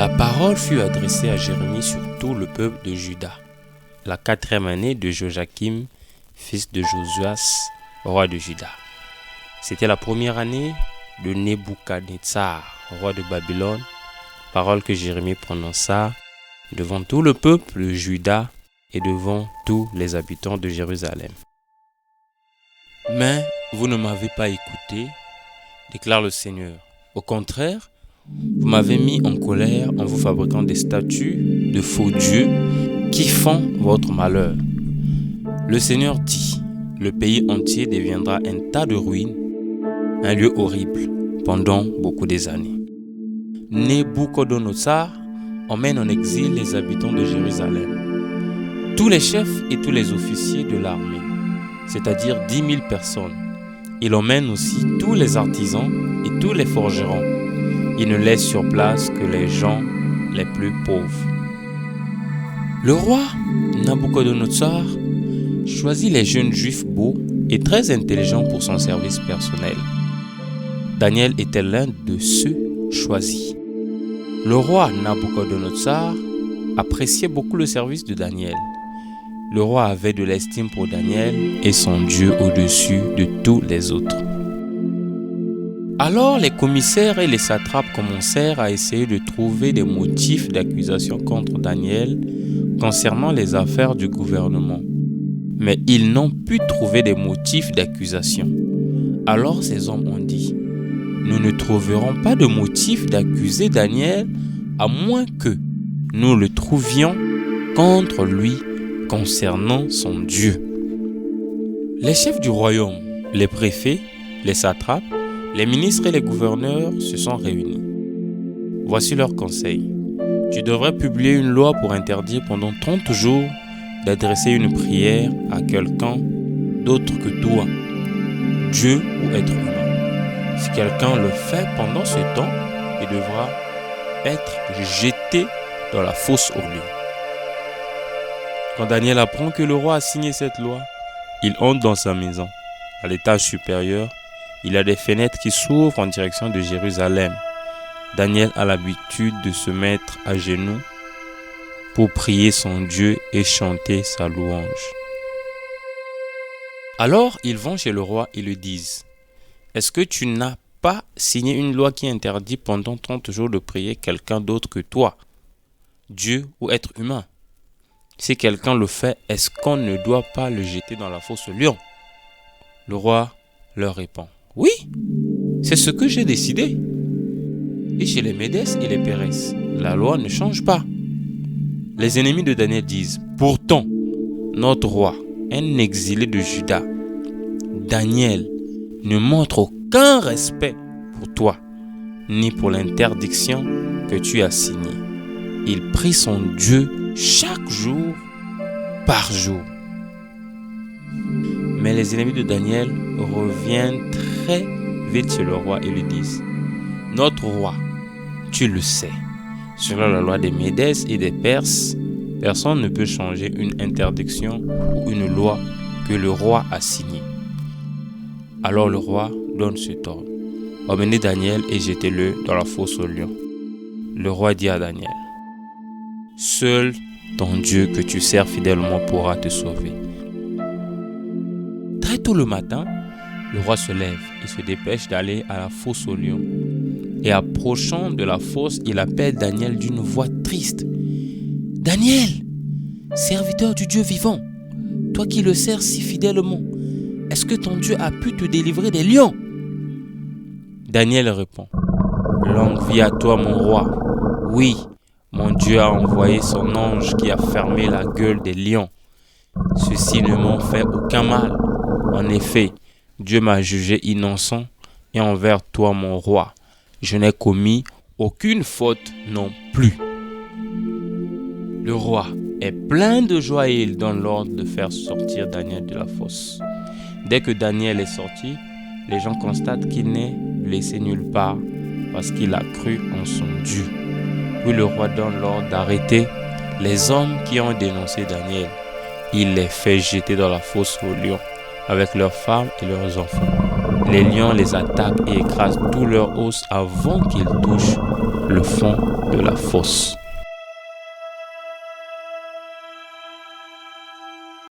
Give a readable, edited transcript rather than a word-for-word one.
La parole fut adressée à Jérémie sur tout le peuple de Juda, la 4e année de Joachim, fils de Josias, roi de Juda. C'était la première année de Nebuchadnezzar, roi de Babylone, parole que Jérémie prononça devant tout le peuple de Juda et devant tous les habitants de Jérusalem. Mais vous ne m'avez pas écouté, déclare le Seigneur. Au contraire, vous m'avez mis en colère en vous fabriquant des statues de faux dieux qui font votre malheur. Le Seigneur dit, le pays entier deviendra un tas de ruines, un lieu horrible pendant beaucoup des années. Nebuchadnezzar emmène en exil les habitants de Jérusalem, tous les chefs et tous les officiers de l'armée, c'est-à-dire 10 000 personnes. Il emmène aussi tous les artisans et tous les forgerons. Il ne laisse sur place que les gens les plus pauvres. Le roi Nabuchodonosor choisit les jeunes juifs beaux et très intelligents pour son service personnel. Daniel était l'un de ceux choisis. Le roi Nabuchodonosor appréciait beaucoup le service de Daniel. Le roi avait de l'estime pour Daniel et son Dieu au-dessus de tous les autres. Alors les commissaires et les satrapes commencèrent à essayer de trouver des motifs d'accusation contre Daniel concernant les affaires du gouvernement. Mais ils n'ont pu trouver des motifs d'accusation. Alors ces hommes ont dit, « Nous ne trouverons pas de motif d'accuser Daniel à moins que nous le trouvions contre lui concernant son Dieu. » Les chefs du royaume, les préfets, les satrapes, les ministres et les gouverneurs se sont réunis. Voici leurs conseils. Tu devrais publier une loi pour interdire pendant 30 jours d'adresser une prière à quelqu'un d'autre que toi, Dieu ou être humain. Si quelqu'un le fait pendant ce temps, il devra être jeté dans la fosse aux lions. Quand Daniel apprend que le roi a signé cette loi, il entre dans sa maison. À l'étage supérieur, il y a des fenêtres qui s'ouvrent en direction de Jérusalem. Daniel a l'habitude de se mettre à genoux pour prier son Dieu et chanter sa louange. Alors, ils vont chez le roi et lui disent, « Est-ce que tu n'as pas signé une loi qui interdit pendant 30 jours de prier quelqu'un d'autre que toi, Dieu ou être humain? Si quelqu'un le fait, est-ce qu'on ne doit pas le jeter dans la fosse aux lions ?» Le roi leur répond, « Oui, c'est ce que j'ai décidé. Et chez les Médès et les Pérès, la loi ne change pas. » Les ennemis de Daniel disent, « Pourtant, notre roi, un exilé de Juda, Daniel, ne montre aucun respect pour toi, ni pour l'interdiction que tu as signée. Il prie son Dieu chaque jour par jour. » Mais les ennemis de Daniel reviennent très vite chez le roi et lui disent, « Notre roi, tu le sais, selon la loi des Médès et des Perses, personne ne peut changer une interdiction ou une loi que le roi a signée. » Alors le roi donne cet ordre, « Emmenez Daniel et jetez-le dans la fosse aux lions. » Le roi dit à Daniel, « Seul ton Dieu que tu sers fidèlement pourra te sauver. » Très tôt le matin, le roi se lève et se dépêche d'aller à la fosse aux lions. Et approchant de la fosse, il appelle Daniel d'une voix triste. « Daniel, serviteur du Dieu vivant, toi qui le sers si fidèlement, est-ce que ton Dieu a pu te délivrer des lions ?» Daniel répond, « Longue vie à toi mon roi. Oui, mon Dieu a envoyé son ange qui a fermé la gueule des lions. Ceux-ci ne m'ont fait aucun mal. En effet, Dieu m'a jugé innocent et envers toi mon roi, je n'ai commis aucune faute non plus. » Le roi est plein de joie et il donne l'ordre de faire sortir Daniel de la fosse. Dès que Daniel est sorti, les gens constatent qu'il n'est blessé nulle part parce qu'il a cru en son Dieu. Puis le roi donne l'ordre d'arrêter les hommes qui ont dénoncé Daniel. Il les fait jeter dans la fosse aux lions avec leurs femmes et leurs enfants. Les lions les attaquent et écrasent tous leurs os avant qu'ils touchent le fond. fond de la fosse.